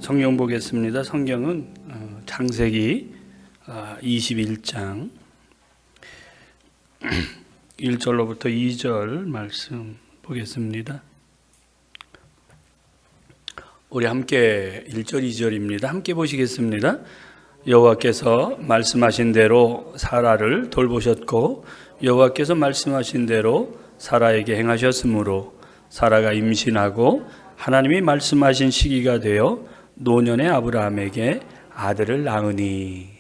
성경 보겠습니다. 성경은 창세기 21장 1절로부터 2절 말씀 보겠습니다. 우리 함께 1절 2절입니다. 함께 보시겠습니다. 여호와께서 말씀하신 대로 사라를 돌보셨고 여호와께서 말씀하신 대로 사라에게 행하셨으므로 사라가 임신하고 하나님이 말씀하신 시기가 되어 노년의 아브라함에게 아들을 낳으니.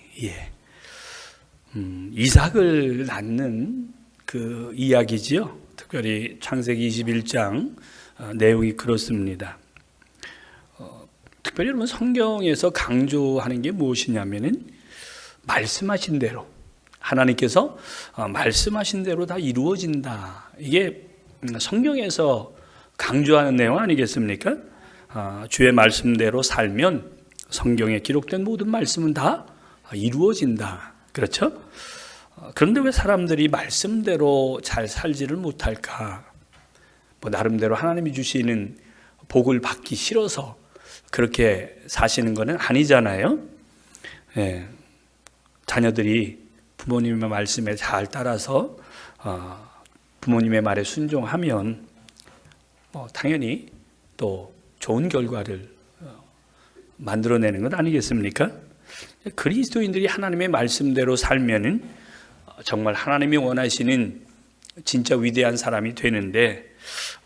이삭을 낳는 그 이야기지요. 특별히 창세기 21장 내용이 그렇습니다. 특별히 여러분 성경에서 강조하는 게 무엇이냐면은 말씀하신 대로, 하나님께서 말씀하신 대로 다 이루어진다. 이게 성경에서 강조하는 내용 아니겠습니까? 주의 말씀대로 살면 성경에 기록된 모든 말씀은 다 이루어진다. 그렇죠? 그런데 왜 사람들이 말씀대로 잘 살지를 못할까? 나름대로 하나님이 주시는 복을 받기 싫어서 그렇게 사시는 것은 아니잖아요. 자녀들이 부모님의 말씀에 잘 따라서 부모님의 말에 순종하면 당연히 또 좋은 결과를 만들어내는 것 아니겠습니까? 그리스도인들이 하나님의 말씀대로 살면은 정말 하나님이 원하시는 진짜 위대한 사람이 되는데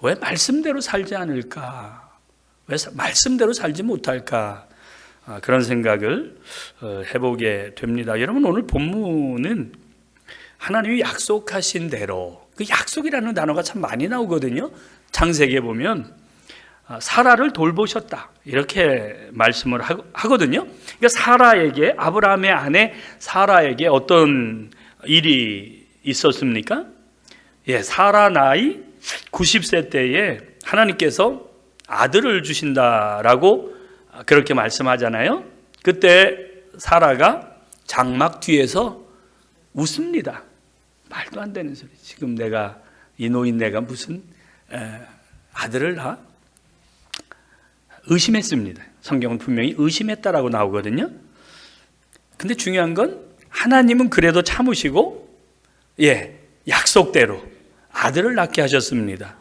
왜 말씀대로 살지 않을까? 왜 말씀대로 살지 못할까? 그런 생각을 해보게 됩니다. 여러분, 오늘 본문은 하나님이 약속하신 대로, 그 약속이라는 단어가 참 많이 나오거든요. 창세기에 보면 사라를 돌보셨다 이렇게 말씀을 하거든요. 그러니까 사라에게, 아브라함의 아내 사라에게 어떤 일이 있었습니까? 사라 나이 90세 때에 하나님께서 아들을 주신다라고 그렇게 말씀하잖아요. 그때 사라가 장막 뒤에서 웃습니다. 말도 안 되는 소리. 지금 이 노인네가 무슨 아들을 다 의심했습니다. 성경은 분명히 의심했다라고 나오거든요. 근데 중요한 건 하나님은 그래도 참으시고 약속대로 아들을 낳게 하셨습니다.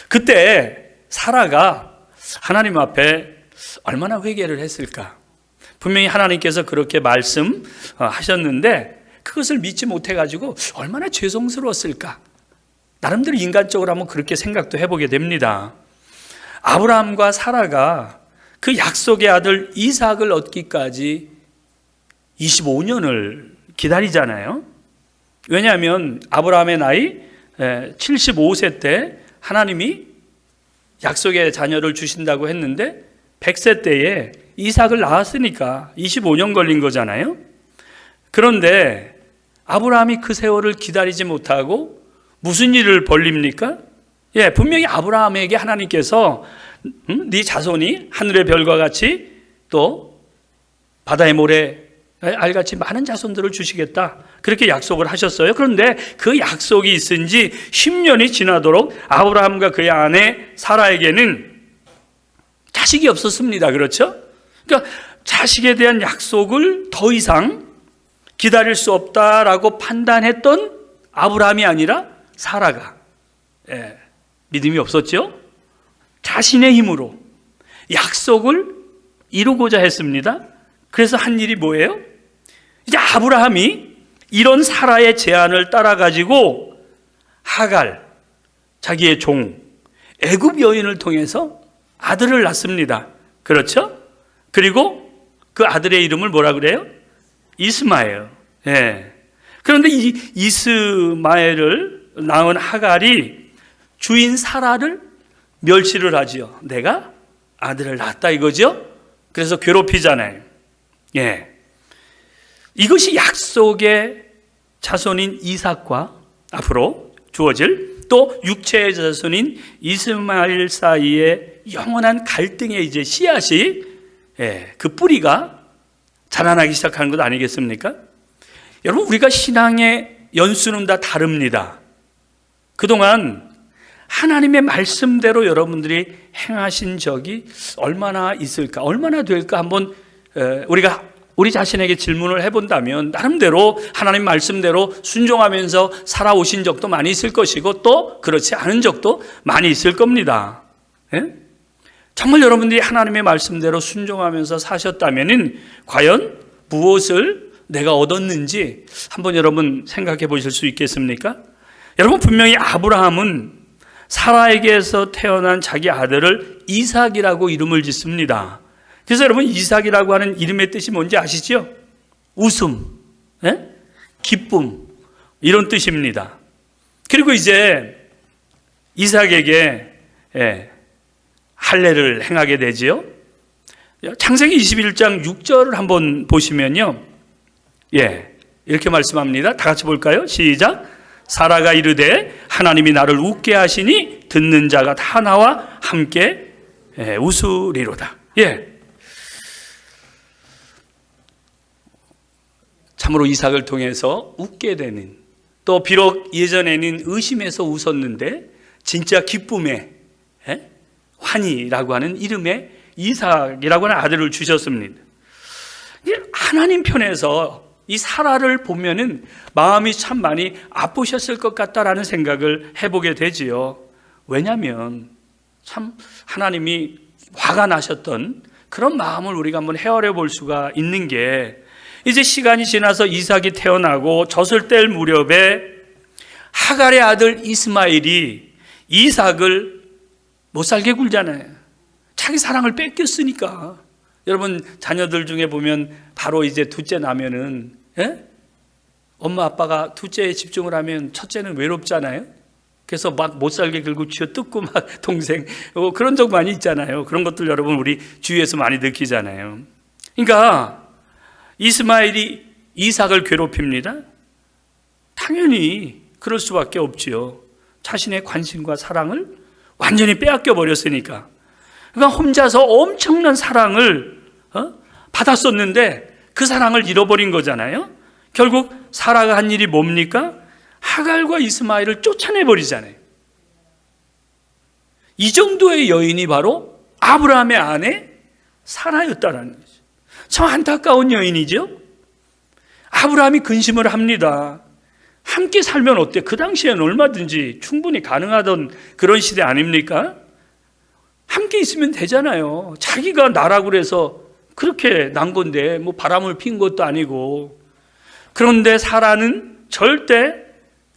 그때 사라가 하나님 앞에 얼마나 회개를 했을까? 분명히 하나님께서 그렇게 말씀하셨는데 그것을 믿지 못해가지고 얼마나 죄송스러웠을까? 나름대로 인간적으로 한번 그렇게 생각도 해보게 됩니다. 아브라함과 사라가 그 약속의 아들 이삭을 얻기까지 25년을 기다리잖아요. 왜냐하면 아브라함의 나이 75세 때 하나님이 약속의 자녀를 주신다고 했는데 100세 때에 이삭을 낳았으니까 25년 걸린 거잖아요. 그런데 아브라함이 그 세월을 기다리지 못하고 무슨 일을 벌립니까? 분명히 아브라함에게 하나님께서 네 자손이 하늘의 별과 같이 또 바다의 모래 알같이 많은 자손들을 주시겠다 그렇게 약속을 하셨어요. 그런데 그 약속이 있은 지 10년이 지나도록 아브라함과 그의 아내 사라에게는 자식이 없었습니다. 그렇죠? 그러니까 자식에 대한 약속을 더 이상 기다릴 수 없다라고 판단했던 아브라함이 아니라 사라가 믿음이 없었죠. 자신의 힘으로 약속을 이루고자 했습니다. 그래서 한 일이 뭐예요? 이제 아브라함이 이런 사라의 제안을 따라가지고 하갈, 자기의 종 애굽 여인을 통해서 아들을 낳습니다. 그렇죠? 그리고 그 아들의 이름을 뭐라 그래요? 이스마엘. 그런데 이 이스마엘을 낳은 하갈이 주인 사라를 멸시를 하지요. 내가 아들을 낳았다 이거죠? 그래서 괴롭히잖아요. 이것이 약속의 자손인 이삭과 앞으로 주어질 또 육체의 자손인 이스마엘 사이의 영원한 갈등의 이제 씨앗이 그 뿌리가 자라나기 시작하는 것 아니겠습니까? 여러분, 우리가 신앙의 연수는 다 다릅니다. 그동안 하나님의 말씀대로 여러분들이 행하신 적이 얼마나 있을까, 얼마나 될까 한번 우리가 우리 자신에게 질문을 해본다면 나름대로 하나님 말씀대로 순종하면서 살아오신 적도 많이 있을 것이고 또 그렇지 않은 적도 많이 있을 겁니다. 예? 정말 여러분들이 하나님의 말씀대로 순종하면서 사셨다면 과연 무엇을 내가 얻었는지 한번 여러분 생각해 보실 수 있겠습니까? 여러분, 분명히 아브라함은 사라에게서 태어난 자기 아들을 이삭이라고 이름을 짓습니다. 그래서 여러분, 이삭이라고 하는 이름의 뜻이 뭔지 아시죠? 웃음, 예? 기쁨, 이런 뜻입니다. 그리고 이제 이삭에게 할례를 행하게 되지요. 창세기 21장 6절을 한번 보시면요, 이렇게 말씀합니다. 다 같이 볼까요? 시작. 사라가 이르되 하나님이 나를 웃게 하시니 듣는 자가 다 나와 함께 웃으리로다. 참으로 이삭을 통해서 웃게 되는, 또 비록 예전에는 의심해서 웃었는데 진짜 기쁨의 환희라고 하는 이름의 이삭이라고 하는 아들을 주셨습니다. 하나님 편에서 이 사라를 보면은 마음이 참 많이 아프셨을 것 같다라는 생각을 해보게 되지요. 왜냐하면 참 하나님이 화가 나셨던 그런 마음을 우리가 한번 헤아려 볼 수가 있는 게, 이제 시간이 지나서 이삭이 태어나고 젖을 뗄 무렵에 하갈의 아들 이스마엘이 이삭을 못 살게 굴잖아요. 자기 사랑을 뺏겼으니까. 여러분, 자녀들 중에 보면 바로 이제 둘째 나면은 엄마 아빠가 둘째에 집중을 하면 첫째는 외롭잖아요. 그래서 막 못 살게 굴고 쥐어뜯고 막 동생, 그런 적 많이 있잖아요. 그런 것들 여러분 우리 주위에서 많이 느끼잖아요. 그러니까 이스마엘이 이삭을 괴롭힙니다. 당연히 그럴 수밖에 없지요. 자신의 관심과 사랑을 완전히 빼앗겨 버렸으니까. 그러니까 혼자서 엄청난 사랑을 받았었는데 그 사랑을 잃어버린 거잖아요. 결국 사라가 한 일이 뭡니까? 하갈과 이스마엘을 쫓아내버리잖아요. 이 정도의 여인이 바로 아브라함의 아내 사라였다는 거죠. 참 안타까운 여인이죠. 아브라함이 근심을 합니다. 함께 살면 어때? 그 당시에는 얼마든지 충분히 가능하던 그런 시대 아닙니까? 함께 있으면 되잖아요. 자기가 나라고 그래서 그렇게 난 건데 뭐 바람을 핀 것도 아니고. 그런데 사라는 절대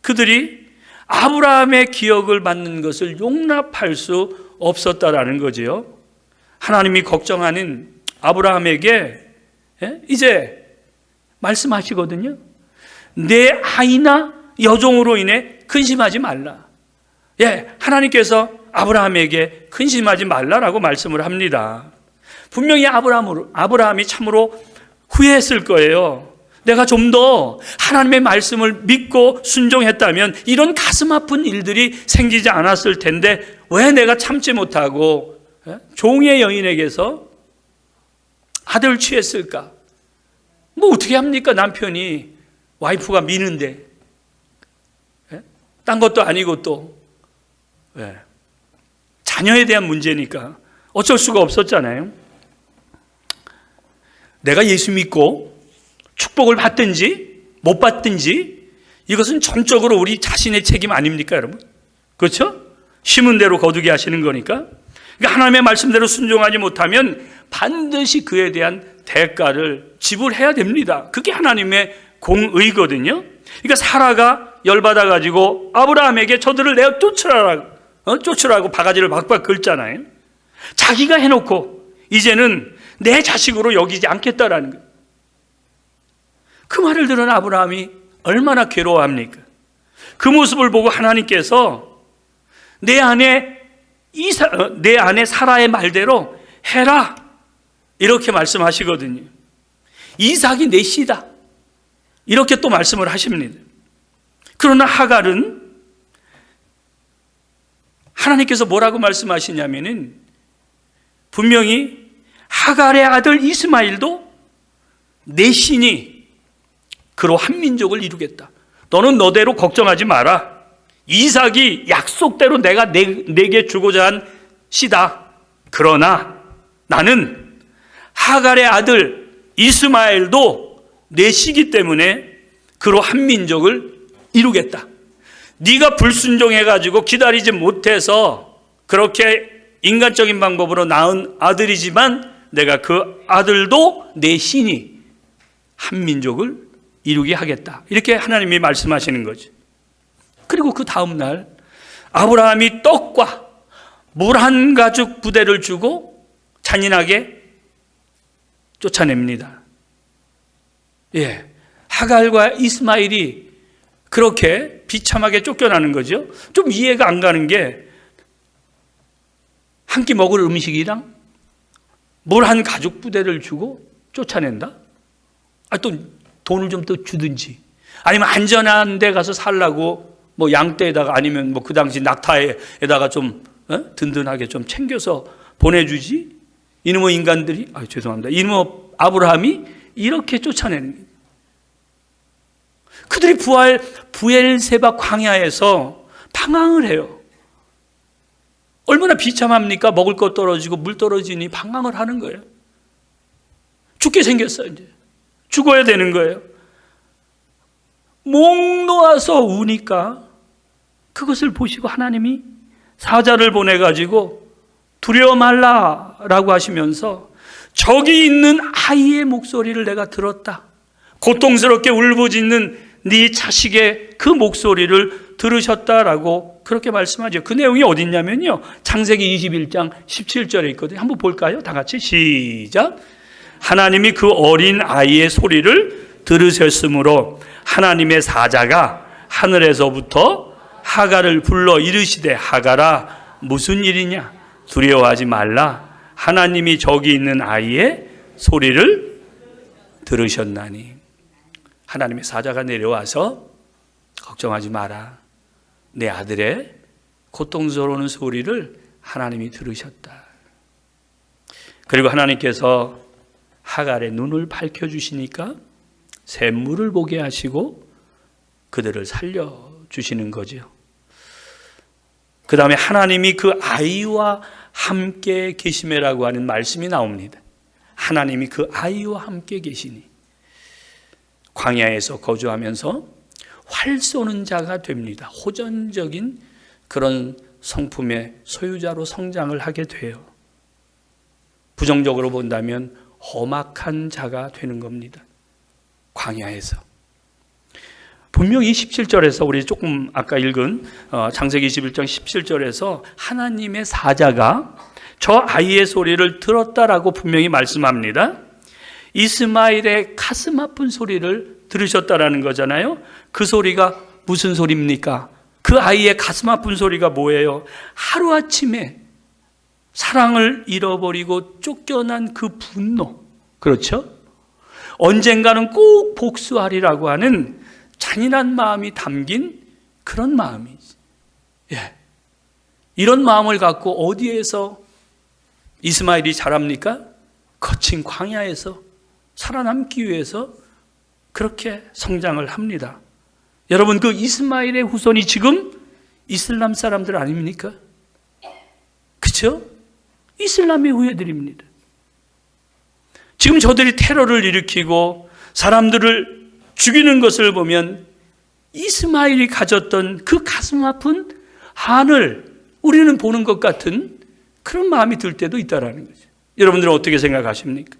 그들이 아브라함의 기억을 받는 것을 용납할 수 없었다라는 거지요. 하나님이 걱정하는 아브라함에게 이제 말씀하시거든요. 내 아이나 여종으로 인해 근심하지 말라. 하나님께서 아브라함에게 근심하지 말라라고 말씀을 합니다. 분명히 아브라함이 참으로 후회했을 거예요. 내가 좀 더 하나님의 말씀을 믿고 순종했다면 이런 가슴 아픈 일들이 생기지 않았을 텐데 왜 내가 참지 못하고 종의 여인에게서 아들을 취했을까? 뭐 어떻게 합니까? 남편이 와이프가 미는데 딴 것도 아니고 또 자녀에 대한 문제니까 어쩔 수가 없었잖아요. 내가 예수 믿고 축복을 받든지 못 받든지 이것은 전적으로 우리 자신의 책임 아닙니까, 여러분? 그렇죠? 심은 대로 거두게 하시는 거니까. 그러니까 하나님의 말씀대로 순종하지 못하면 반드시 그에 대한 대가를 지불해야 됩니다. 그게 하나님의 공의거든요. 그러니까 사라가 열받아가지고 아브라함에게 저들을 내어 쫓으라고 바가지를 박박 긁잖아요. 자기가 해놓고 이제는 내 자식으로 여기지 않겠다라는 거예요. 그 말을 들은 아브라함이 얼마나 괴로워합니까? 그 모습을 보고 하나님께서 내 아내 사라의 말대로 해라 이렇게 말씀하시거든요. 이삭이 내 씨다 이렇게 또 말씀을 하십니다. 그러나 하갈은 하나님께서 뭐라고 말씀하시냐면은 분명히 하갈의 아들 이스마엘도 내 신이 그로 한 민족을 이루겠다. 너는 너대로 걱정하지 마라. 이삭이 약속대로 내가 내게 주고자 한 씨다. 그러나 나는 하갈의 아들 이스마엘도 내 씨기 때문에 그로 한 민족을 이루겠다. 네가 불순종해가지고 기다리지 못해서 그렇게 인간적인 방법으로 낳은 아들이지만 내가 그 아들도 내 신이 한 민족을 이루게 하겠다. 이렇게 하나님이 말씀하시는 거죠. 그리고 그 다음 날 아브라함이 떡과 물 한 가죽 부대를 주고 잔인하게 쫓아냅니다. 예, 하갈과 이스마엘이 그렇게 비참하게 쫓겨나는 거죠. 좀 이해가 안 가는 게 한 끼 먹을 음식이랑 물 한 가죽 부대를 주고 쫓아낸다? 또 돈을 좀 더 주든지 아니면 안전한 데 가서 살라고 뭐 양떼에다가 아니면 뭐 그 당시 낙타에다가 좀 든든하게 좀 챙겨서 보내주지? 이놈의 인간들이 죄송합니다. 이놈의 아브라함이 이렇게 쫓아내는 거예요. 그들이 부엘세바 광야에서 방황을 해요. 얼마나 비참합니까? 먹을 것 떨어지고 물 떨어지니 방황을 하는 거예요. 죽게 생겼어요. 이제 죽어야 되는 거예요. 목 놓아서 우니까 그것을 보시고 하나님이 사자를 보내가지고 두려워 말라라고 하시면서 저기 있는 아이의 목소리를 내가 들었다. 고통스럽게 울부짖는 네 자식의 그 목소리를 들으셨다라고 그렇게 말씀하죠. 그 내용이 어디 있냐면요, 창세기 21장 17절에 있거든요. 한번 볼까요? 다 같이 시작. 하나님이 그 어린 아이의 소리를 들으셨으므로 하나님의 사자가 하늘에서부터 하갈을 불러 이르시되 하갈아 무슨 일이냐 두려워하지 말라 하나님이 저기 있는 아이의 소리를 들으셨나니. 하나님의 사자가 내려와서 걱정하지 마라. 내 아들의 고통스러운 소리를 하나님이 들으셨다. 그리고 하나님께서 하갈의 눈을 밝혀주시니까 샘물을 보게 하시고 그들을 살려주시는 거죠. 그 다음에 하나님이 그 아이와 함께 계심이라고 하는 말씀이 나옵니다. 하나님이 그 아이와 함께 계시니 광야에서 거주하면서 활 쏘는 자가 됩니다. 호전적인 그런 성품의 소유자로 성장을 하게 돼요. 부정적으로 본다면 험악한 자가 되는 겁니다. 광야에서. 분명히 17절에서 우리 조금 아까 읽은 창세기 21장 17절에서 하나님의 사자가 저 아이의 소리를 들었다라고 분명히 말씀합니다. 이스마엘의 가슴 아픈 소리를 들으셨다라는 거잖아요. 그 소리가 무슨 소리입니까? 그 아이의 가슴 아픈 소리가 뭐예요? 하루아침에 사랑을 잃어버리고 쫓겨난 그 분노, 그렇죠? 언젠가는 꼭 복수하리라고 하는 잔인한 마음이 담긴 그런 마음이지. 예. 이런 마음을 갖고 어디에서 이스마엘이 자랍니까? 거친 광야에서 살아남기 위해서 그렇게 성장을 합니다. 여러분, 그 이스마엘의 후손이 지금 이슬람 사람들 아닙니까? 그렇죠? 이슬람의 후예들입니다. 지금 저들이 테러를 일으키고 사람들을 죽이는 것을 보면 이스마엘이 가졌던 그 가슴 아픈 한을 우리는 보는 것 같은 그런 마음이 들 때도 있다라는 거죠. 여러분들은 어떻게 생각하십니까?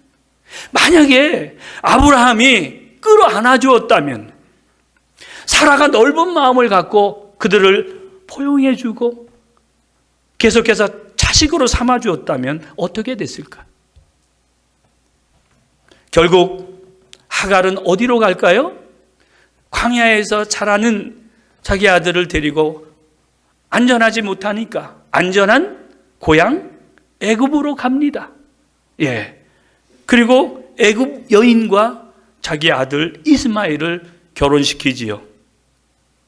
만약에 아브라함이 끌어안아 주었다면, 사라가 넓은 마음을 갖고 그들을 포용해 주고 계속해서 자식으로 삼아 주었다면 어떻게 됐을까? 결국 하갈은 어디로 갈까요? 광야에서 자라는 자기 아들을 데리고 안전하지 못하니까 안전한 고향 애굽으로 갑니다. 예. 그리고 애굽 여인과 자기 아들 이스마엘을 결혼시키지요.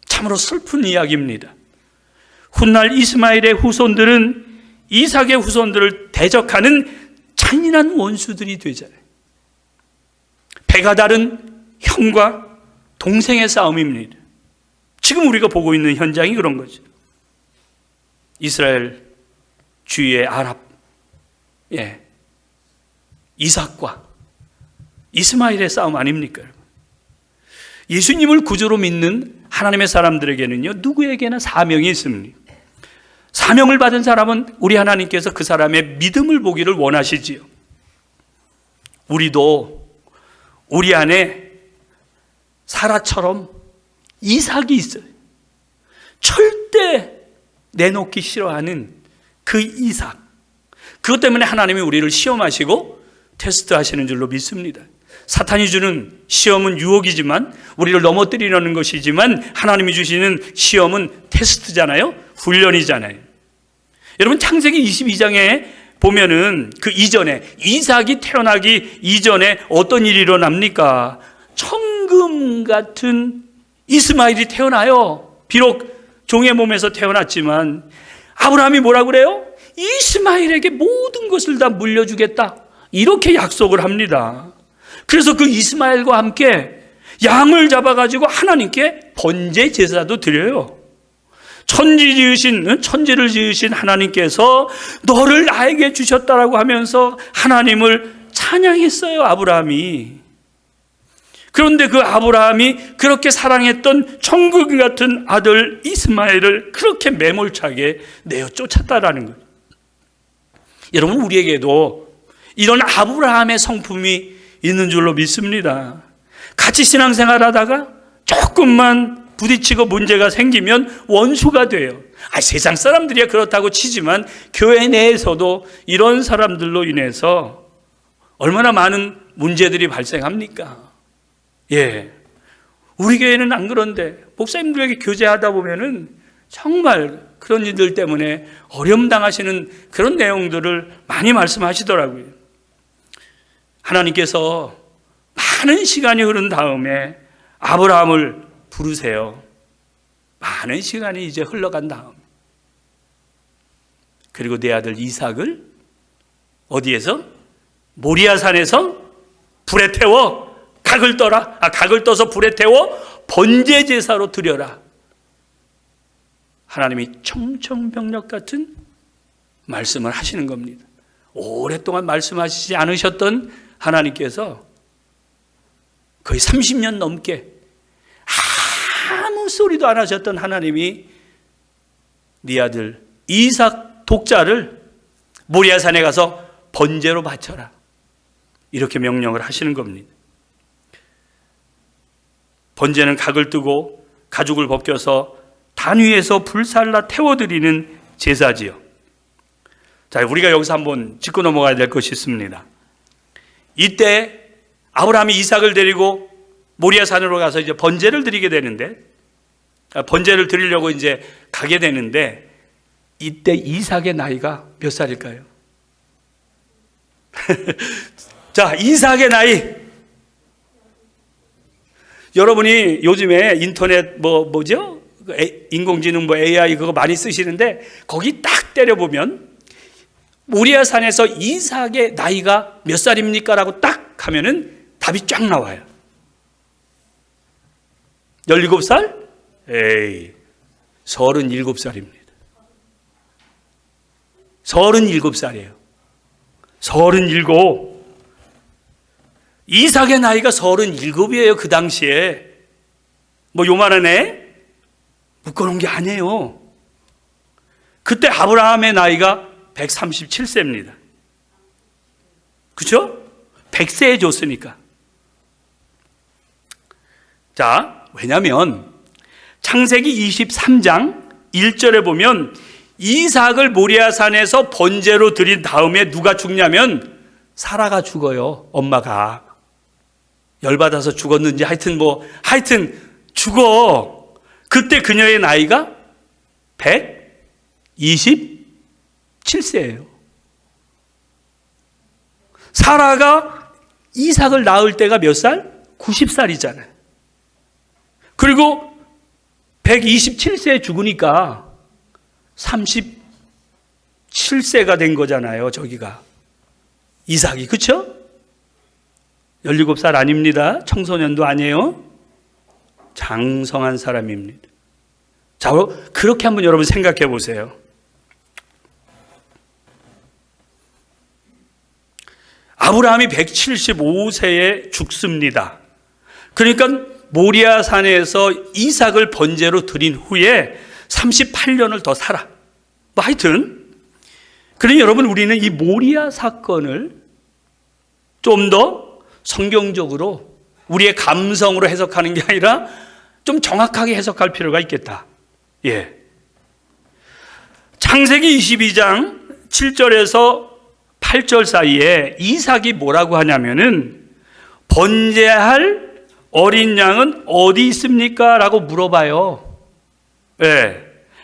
참으로 슬픈 이야기입니다. 훗날 이스마엘의 후손들은 이삭의 후손들을 대적하는 잔인한 원수들이 되잖아요. 배가 다른 형과 동생의 싸움입니다. 지금 우리가 보고 있는 현장이 그런 거죠. 이스라엘 주위의 아랍, 이삭과 이스마엘의 싸움 아닙니까? 예수님을 구주로 믿는 하나님의 사람들에게는요, 누구에게나 사명이 있습니다. 사명을 받은 사람은 우리 하나님께서 그 사람의 믿음을 보기를 원하시지요. 우리도 우리 안에 사라처럼 이삭이 있어요. 절대 내놓기 싫어하는 그 이삭. 그것 때문에 하나님이 우리를 시험하시고 테스트하시는 줄로 믿습니다. 사탄이 주는 시험은 유혹이지만, 우리를 넘어뜨리려는 것이지만, 하나님이 주시는 시험은 테스트잖아요. 훈련이잖아요. 여러분, 창세기 22장에 보면은 그 이전에, 이삭이 태어나기 이전에 어떤 일이 일어납니까? 청금 같은 이스마엘이 태어나요. 비록 종의 몸에서 태어났지만 아브라함이 뭐라고 그래요? 이스마엘에게 모든 것을 다 물려주겠다, 이렇게 약속을 합니다. 그래서 그 이스마엘과 함께 양을 잡아가지고 하나님께 번제 제사도 드려요. 천지를 지으신 하나님께서 너를 나에게 주셨다라고 하면서 하나님을 찬양했어요, 아브라함이. 그런데 그 아브라함이 그렇게 사랑했던 천국 같은 아들 이스마엘을 그렇게 매몰차게 내어 쫓았다라는 거예요. 여러분, 우리에게도 이런 아브라함의 성품이 있는 줄로 믿습니다. 같이 신앙생활 하다가 조금만 부딪히고 문제가 생기면 원수가 돼요. 세상 사람들이야 그렇다고 치지만 교회 내에서도 이런 사람들로 인해서 얼마나 많은 문제들이 발생합니까? 우리 교회는 안 그런데 목사님들에게 교제하다 보면은 정말 그런 일들 때문에 어려움 당하시는 그런 내용들을 많이 말씀하시더라고요. 하나님께서 많은 시간이 흐른 다음에 아브라함을 부르세요. 많은 시간이 이제 흘러간 다음, 그리고 내 아들 이삭을 어디에서? 모리아산에서 불에 태워 각을 떠라. 각을 떠서 불에 태워 번제 제사로 드려라. 하나님이 청천벽력 같은 말씀을 하시는 겁니다. 오랫동안 말씀하시지 않으셨던 하나님께서 거의 30년 넘게 아무 소리도 안 하셨던 하나님이 네 아들 이삭 독자를 모리아산에 가서 번제로 바쳐라, 이렇게 명령을 하시는 겁니다. 번제는 각을 뜨고 가죽을 벗겨서 단 위에서 불살라 태워드리는 제사지요. 자, 우리가 여기서 한번 짚고 넘어가야 될 것이 있습니다. 이때 아브라함이 이삭을 데리고 모리아산으로 가서 이제 번제를 드리게 되는데, 번제를 드리려고 이제 가게 되는데, 이때 이삭의 나이가 몇 살일까요? 자, 이삭의 나이. 여러분이 요즘에 인터넷 뭐죠? 인공지능 AI 그거 많이 쓰시는데, 거기 딱 때려보면 모리아산에서 이삭의 나이가 몇 살입니까? 라고 딱 하면은 답이 쫙 나와요. 17살? 37살입니다. 37살이에요. 37. 이삭의 나이가 37이에요. 그 당시에. 요만한 애? 묶어놓은 게 아니에요. 그때 아브라함의 나이가 137세입니다. 그렇죠? 100세에 줬으니까. 자, 왜냐하면 창세기 23장 1절에 보면 이삭을 모리아산에서 번제로 드린 다음에 누가 죽냐면 사라가 죽어요. 엄마가. 열받아서 죽었는지 하여튼 죽어. 그때 그녀의 나이가 127세예요. 사라가 이삭을 낳을 때가 몇 살? 90살이잖아요. 그리고 127세에 죽으니까 37세가 된 거잖아요. 저기가 이삭이. 그렇죠? 17살 아닙니다. 청소년도 아니에요. 장성한 사람입니다. 자, 그렇게 한번 여러분 생각해 보세요. 아브라함이 175세에 죽습니다. 그러니까 모리아 산에서 이삭을 번제로 드린 후에 38년을 더 살아. 뭐 하여튼, 그러니 여러분, 우리는 이 모리아 사건을 좀 더 성경적으로 우리의 감성으로 해석하는 게 아니라 좀 정확하게 해석할 필요가 있겠다. 예. 창세기 22장 7절에서 8절 사이에 이삭이 뭐라고 하냐면은 번제할 어린 양은 어디 있습니까? 라고 물어봐요. 예.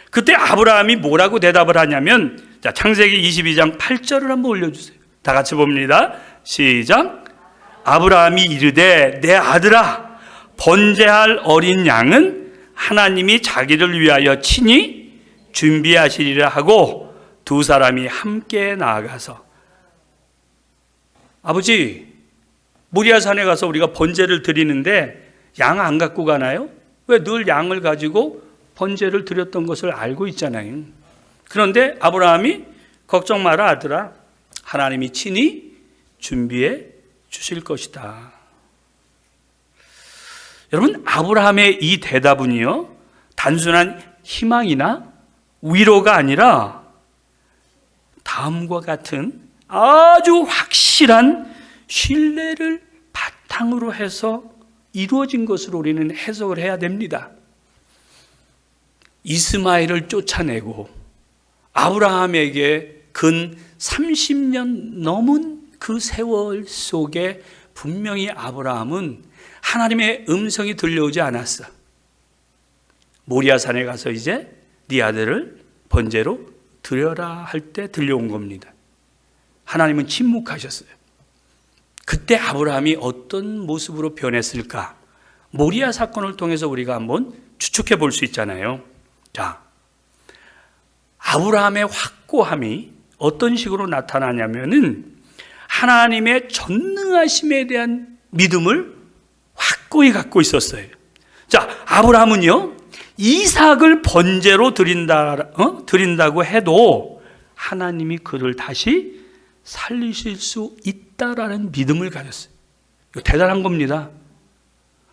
그때 아브라함이 뭐라고 대답을 하냐면, 자, 창세기 22장 8절을 한번 올려주세요. 다 같이 봅니다. 시작. 아브라함이 이르되 내 아들아, 번제할 어린 양은 하나님이 자기를 위하여 친히 준비하시리라 하고 두 사람이 함께 나아가서, 아버지, 모리아산에 가서 우리가 번제를 드리는데 양 안 갖고 가나요? 왜 늘 양을 가지고 번제를 드렸던 것을 알고 있잖아요. 그런데 아브라함이 걱정 마라 아들아, 하나님이 친히 준비해 주실 것이다. 여러분, 아브라함의 이 대답은요, 단순한 희망이나 위로가 아니라 다음과 같은 아주 확실한 신뢰를 바탕으로 해서 이루어진 것으로 우리는 해석을 해야 됩니다. 이스마엘을 쫓아내고 아브라함에게 근 30년 넘은 그 세월 속에 분명히 아브라함은 하나님의 음성이 들려오지 않았어. 모리아산에 가서 이제 네 아들을 번제로 드려라 할 때 들려온 겁니다. 하나님은 침묵하셨어요. 그때 아브라함이 어떤 모습으로 변했을까? 모리아 사건을 통해서 우리가 한번 추측해 볼 수 있잖아요. 자, 아브라함의 확고함이 어떤 식으로 나타나냐면은 하나님의 전능하심에 대한 믿음을 확고히 갖고 있었어요. 자, 아브라함은요, 이삭을 번제로 드린다고 해도 하나님이 그를 다시 살리실 수 있다라는 믿음을 가졌어요. 이거 대단한 겁니다.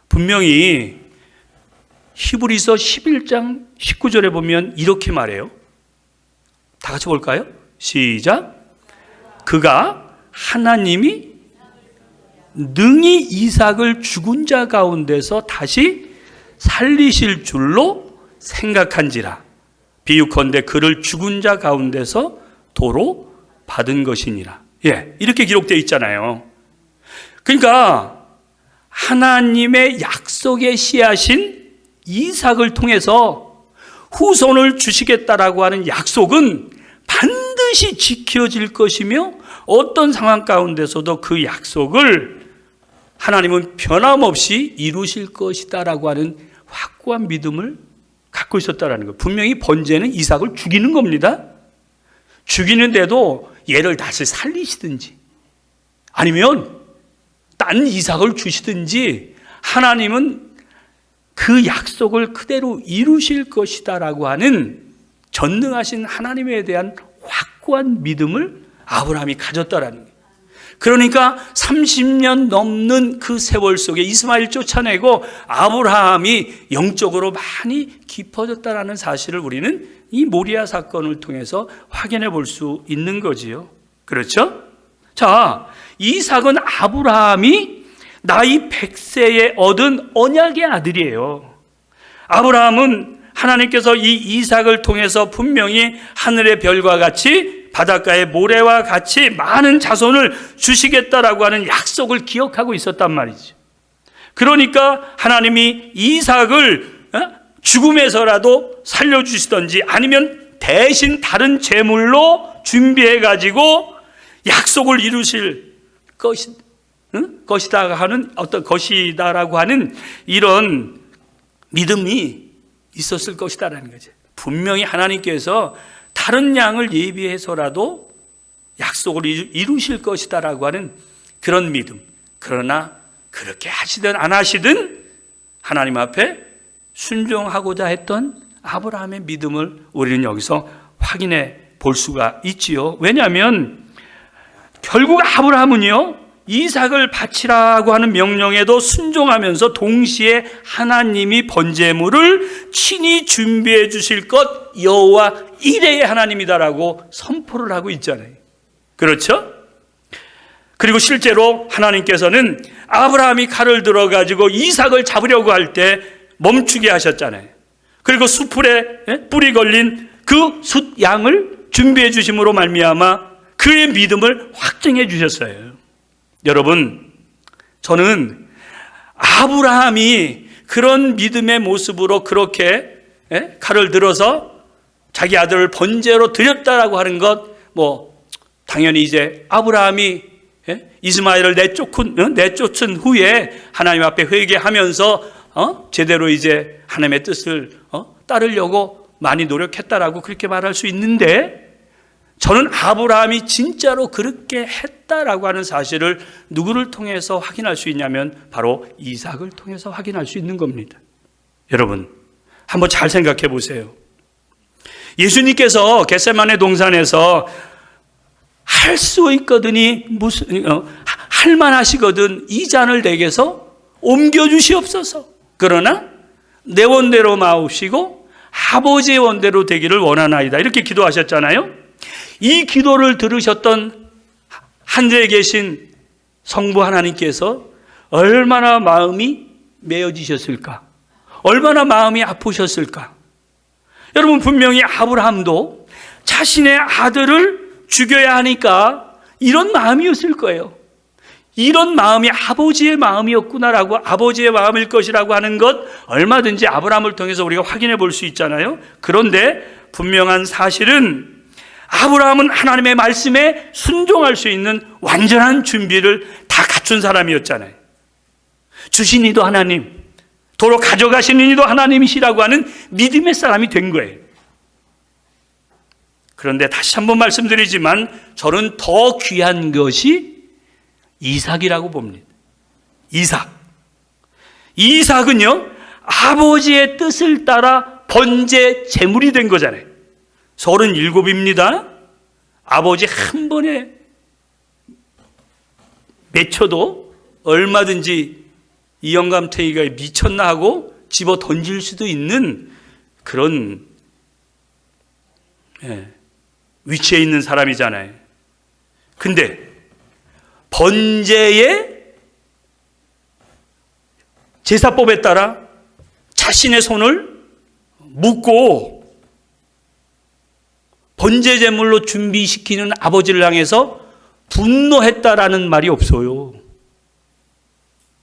분명히 히브리서 11장 19절에 보면 이렇게 말해요. 다 같이 볼까요? 시작. 그가 하나님이 능히 이삭을 죽은 자 가운데서 다시 살리실 줄로 생각한지라. 비유컨대 그를 죽은 자 가운데서 도로 받은 것이니라. 예, 이렇게 기록되어 있잖아요. 그러니까 하나님의 약속의 씨앗인 이삭을 통해서 후손을 주시겠다라고 하는 약속은 반드시 지켜질 것이며 어떤 상황 가운데서도 그 약속을 하나님은 변함없이 이루실 것이다라고 하는 확고한 믿음을 갖고 있었다라는 거예요. 분명히 번제는 이삭을 죽이는 겁니다. 죽이는데도 얘를 다시 살리시든지 아니면 딴 이삭을 주시든지 하나님은 그 약속을 그대로 이루실 것이다라고 하는 전능하신 하나님에 대한 확고한 믿음을 아브라함이 가졌다라는 거예요. 그러니까 30년 넘는 그 세월 속에 이스마엘 쫓아내고 아브라함이 영적으로 많이 깊어졌다라는 사실을 우리는 이 모리아 사건을 통해서 확인해 볼 수 있는 거지요. 그렇죠? 자, 이삭은 아브라함이 나이 100세에 얻은 언약의 아들이에요. 아브라함은 하나님께서 이 이삭을 통해서 분명히 하늘의 별과 같이 바닷가의 모래와 같이 많은 자손을 주시겠다라고 하는 약속을 기억하고 있었단 말이죠. 그러니까 하나님이 이삭을 죽음에서라도 살려주시든지 아니면 대신 다른 제물로 준비해가지고 약속을 이루실 것이다 하는 어떤 것이다라고 하는 이런 믿음이 있었을 것이다라는 거죠. 분명히 하나님께서 다른 양을 예비해서라도 약속을 이루실 것이다라고 하는 그런 믿음. 그러나 그렇게 하시든 안 하시든 하나님 앞에 순종하고자 했던 아브라함의 믿음을 우리는 여기서 확인해 볼 수가 있지요. 왜냐하면 결국 아브라함은요, 이삭을 바치라고 하는 명령에도 순종하면서 동시에 하나님이 번제물을 친히 준비해 주실 것 여호와 이레의 하나님이다라고 선포를 하고 있잖아요. 그렇죠? 그리고 실제로 하나님께서는 아브라함이 칼을 들어가지고 이삭을 잡으려고 할 때 멈추게 하셨잖아요. 그리고 숯불에 불이 걸린 그 숫양을 준비해 주심으로 말미암아 그의 믿음을 확증해 주셨어요. 여러분, 저는 아브라함이 그런 믿음의 모습으로 그렇게 칼을 들어서 자기 아들을 번제로 드렸다라고 하는 것, 당연히 이제 아브라함이 이스마엘을 내쫓은 후에 하나님 앞에 회개하면서 제대로 이제 하나님의 뜻을 따르려고 많이 노력했다라고 그렇게 말할 수 있는데, 저는 아브라함이 진짜로 그렇게 했다라고 하는 사실을 누구를 통해서 확인할 수 있냐면 바로 이삭을 통해서 확인할 수 있는 겁니다. 여러분, 한번 잘 생각해 보세요. 예수님께서 겟세마네 동산에서 할 수 있거든이 할 만하시거든 이 잔을 내게서 옮겨주시옵소서. 그러나 내 원대로 마옵시고 아버지의 원대로 되기를 원하나이다. 이렇게 기도하셨잖아요. 이 기도를 들으셨던 하늘에 계신 성부 하나님께서 얼마나 마음이 메어지셨을까? 얼마나 마음이 아프셨을까? 여러분, 분명히 아브라함도 자신의 아들을 죽여야 하니까 이런 마음이었을 거예요. 이런 마음이 아버지의 마음이었구나라고, 아버지의 마음일 것이라고 하는 것 얼마든지 아브라함을 통해서 우리가 확인해 볼 수 있잖아요. 그런데 분명한 사실은 아브라함은 하나님의 말씀에 순종할 수 있는 완전한 준비를 다 갖춘 사람이었잖아요. 주신 이도 하나님, 도로 가져가시는 이도 하나님이시라고 하는 믿음의 사람이 된 거예요. 그런데 다시 한번 말씀드리지만 저는 더 귀한 것이 이삭이라고 봅니다. 이삭은요, 아버지의 뜻을 따라 번제 제물이 된 거잖아요. 37입니다. 아버지 한 번에 맺혀도 얼마든지 이 영감탱이가 미쳤나 하고 집어 던질 수도 있는 그런 위치에 있는 사람이잖아요. 근데 번제의 제사법에 따라 자신의 손을 묶고 번제 제물로 준비시키는 아버지를 향해서 분노했다라는 말이 없어요.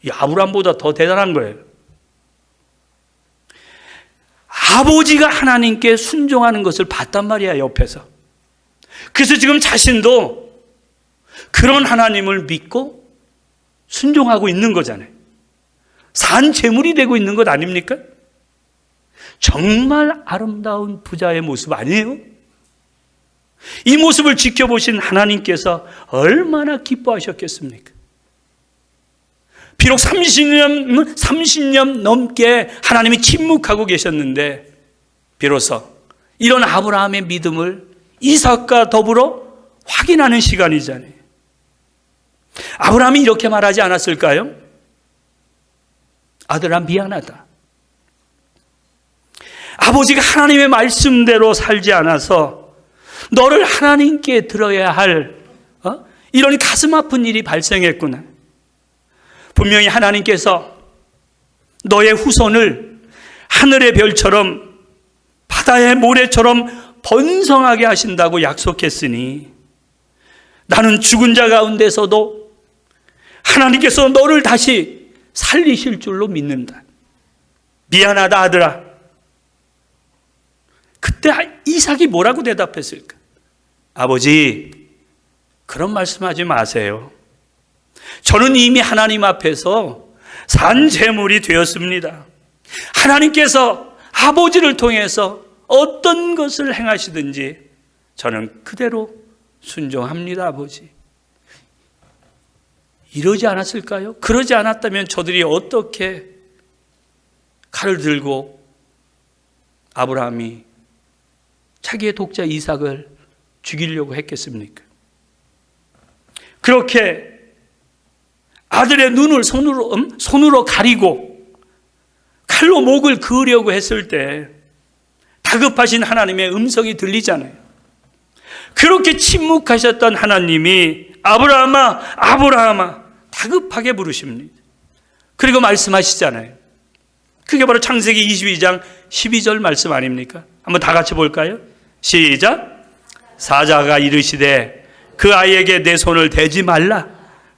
이 아브라함보다 더 대단한 거예요. 아버지가 하나님께 순종하는 것을 봤단 말이야, 옆에서. 그래서 지금 자신도 그런 하나님을 믿고 순종하고 있는 거잖아요. 산 제물이 되고 있는 것 아닙니까? 정말 아름다운 부자의 모습 아니에요? 이 모습을 지켜보신 하나님께서 얼마나 기뻐하셨겠습니까? 비록 30년 넘게 하나님이 침묵하고 계셨는데 비로소 이런 아브라함의 믿음을 이삭과 더불어 확인하는 시간이잖아요. 아브라함이 이렇게 말하지 않았을까요? 아들아, 미안하다. 아버지가 하나님의 말씀대로 살지 않아서 너를 하나님께 들어야 할 이런 가슴 아픈 일이 발생했구나. 분명히 하나님께서 너의 후손을 하늘의 별처럼 바다의 모래처럼 번성하게 하신다고 약속했으니 나는 죽은 자 가운데서도 하나님께서 너를 다시 살리실 줄로 믿는다. 미안하다, 아들아. 그때 이삭이 뭐라고 대답했을까? 아버지, 그런 말씀하지 마세요. 저는 이미 하나님 앞에서 산 제물이 되었습니다. 하나님께서 아버지를 통해서 어떤 것을 행하시든지 저는 그대로 순종합니다, 아버지. 이러지 않았을까요? 그러지 않았다면 저들이 어떻게 칼을 들고 아브라함이 자기의 독자 이삭을 죽이려고 했겠습니까? 그렇게 아들의 눈을 손으로 가리고 칼로 목을 그으려고 했을 때 다급하신 하나님의 음성이 들리잖아요. 그렇게 침묵하셨던 하나님이 아브라함아, 아브라함아 다급하게 부르십니다. 그리고 말씀하시잖아요. 그게 바로 창세기 22장 12절 말씀 아닙니까? 한번 다 같이 볼까요? 시작. 사자가 이르시되 그 아이에게 내 손을 대지 말라.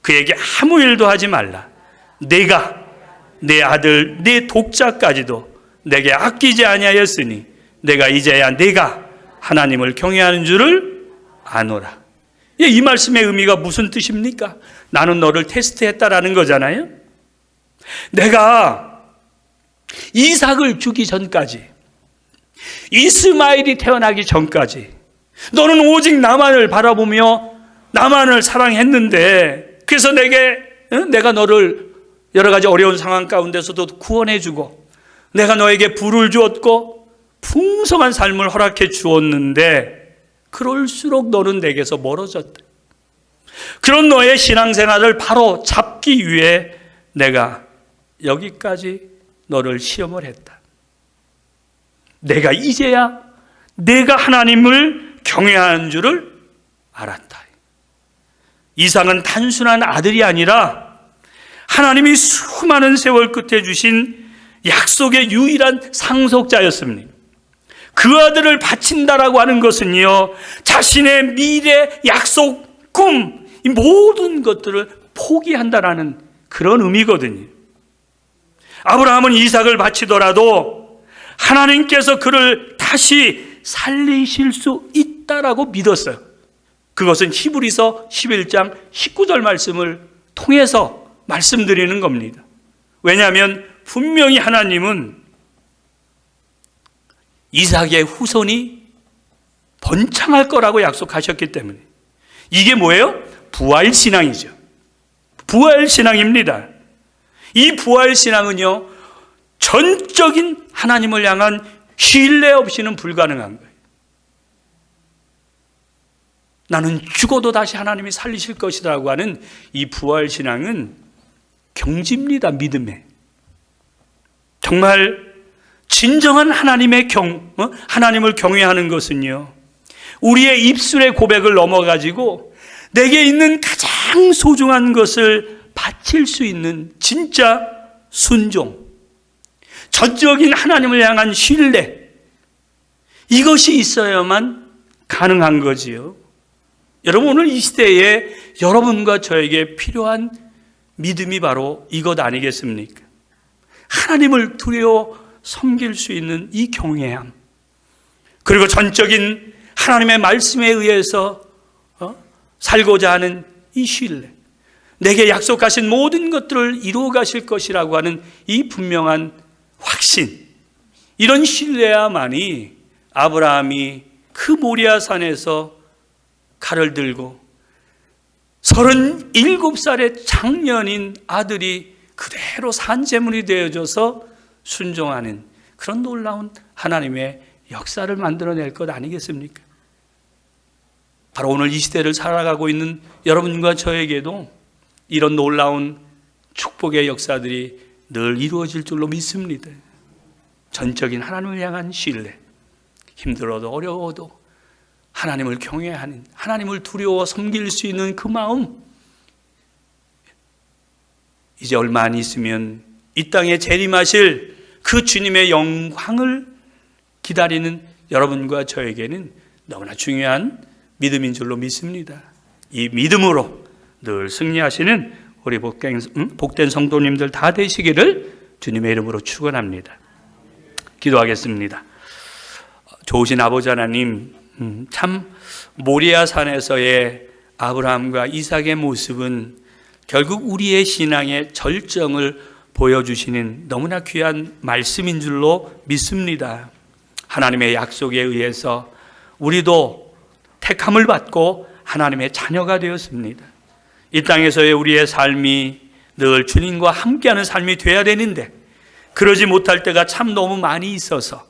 그에게 아무 일도 하지 말라. 내가 내 아들 내 독자까지도 내게 아끼지 아니하였으니 내가 이제야 내가 하나님을 경외하는 줄을 아노라. 이 말씀의 의미가 무슨 뜻입니까? 나는 너를 테스트했다라는 거잖아요. 내가 이삭을 주기 전까지, 이스마엘이 태어나기 전까지 너는 오직 나만을 바라보며 나만을 사랑했는데, 그래서 내가 너를 여러 가지 어려운 상황 가운데서도 구원해주고 내가 너에게 부를 주었고 풍성한 삶을 허락해 주었는데 그럴수록 너는 내게서 멀어졌다. 그런 너의 신앙생활을 바로 잡기 위해 내가 여기까지 너를 시험을 했다. 내가 이제야 내가 하나님을 경외하는 줄을 알았다. 이삭은 단순한 아들이 아니라 하나님이 수많은 세월 끝에 주신 약속의 유일한 상속자였습니다. 그 아들을 바친다라고 하는 것은요, 자신의 미래, 약속, 꿈, 이 모든 것들을 포기한다라는 그런 의미거든요. 아브라함은 이삭을 바치더라도 하나님께서 그를 다시 살리실 수 있다라고 믿었어요. 그것은 히브리서 11장 19절 말씀을 통해서 말씀드리는 겁니다. 왜냐하면 분명히 하나님은 이삭의 후손이 번창할 거라고 약속하셨기 때문에. 이게 뭐예요? 부활신앙이죠. 부활신앙입니다. 이 부활신앙은요, 전적인 하나님을 향한 신뢰 없이는 불가능한 거예요. 나는 죽어도 다시 하나님이 살리실 것이라고 하는 이 부활신앙은 경지입니다. 믿음에. 정말 진정한 하나님을 경외하는 것은요, 우리의 입술의 고백을 넘어가지고 내게 있는 가장 소중한 것을 바칠 수 있는 진짜 순종, 전적인 하나님을 향한 신뢰, 이것이 있어야만 가능한 거지요. 여러분, 오늘 이 시대에 여러분과 저에게 필요한 믿음이 바로 이것 아니겠습니까? 하나님을 두려워 섬길 수 있는 이 경외함, 그리고 전적인 하나님의 말씀에 의해서 살고자 하는 이 신뢰, 내게 약속하신 모든 것들을 이루어 가실 것이라고 하는 이 분명한 확신, 이런 신뢰야만이 아브라함이 그 모리아 산에서 칼을 들고 37살의 장년인 아들이 그대로 산제물이 되어져서 순종하는 그런 놀라운 하나님의 역사를 만들어낼 것 아니겠습니까? 바로 오늘 이 시대를 살아가고 있는 여러분과 저에게도 이런 놀라운 축복의 역사들이 늘 이루어질 줄로 믿습니다. 전적인 하나님을 향한 신뢰, 힘들어도 어려워도 하나님을 경외하는, 하나님을 두려워 섬길 수 있는 그 마음, 이제 얼마 안 있으면 이 땅에 재림하실 그 주님의 영광을 기다리는 여러분과 저에게는 너무나 중요한 믿음인 줄로 믿습니다. 이 믿음으로 늘 승리하시는 우리 복된 성도님들 다 되시기를 주님의 이름으로 축원합니다. 기도하겠습니다. 좋으신 아버지 하나님, 참 모리아 산에서의 아브라함과 이삭의 모습은 결국 우리의 신앙의 절정을 보여주시는 너무나 귀한 말씀인 줄로 믿습니다. 하나님의 약속에 의해서 우리도 택함을 받고 하나님의 자녀가 되었습니다. 이 땅에서의 우리의 삶이 늘 주님과 함께하는 삶이 되어야 되는데 그러지 못할 때가 참 너무 많이 있어서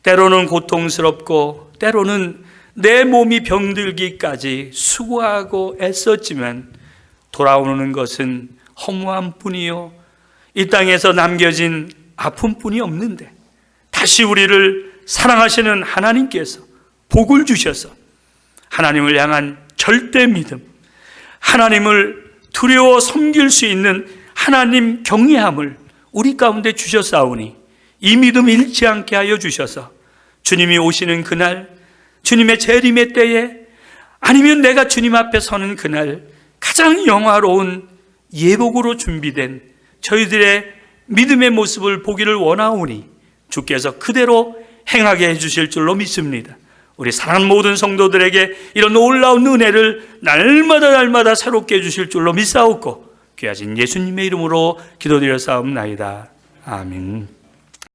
때로는 고통스럽고 때로는 내 몸이 병들기까지 수고하고 애썼지만 돌아오는 것은 허무함 뿐이요, 이 땅에서 남겨진 아픔뿐이 없는데, 다시 우리를 사랑하시는 하나님께서 복을 주셔서 하나님을 향한 절대 믿음, 하나님을 두려워 섬길 수 있는 하나님 경외함을 우리 가운데 주셨사오니, 이 믿음 잃지 않게 하여 주셔서 주님이 오시는 그날, 주님의 재림의 때에, 아니면 내가 주님 앞에 서는 그날 가장 영화로운 예복으로 준비된 저희들의 믿음의 모습을 보기를 원하오니 주께서 그대로 행하게 해주실 줄로 믿습니다. 우리 사랑하는 모든 성도들에게 이런 놀라운 은혜를 날마다 새롭게 해주실 줄로 믿사옵고 귀하신 예수님의 이름으로 기도드려 사옵나이다. 아멘.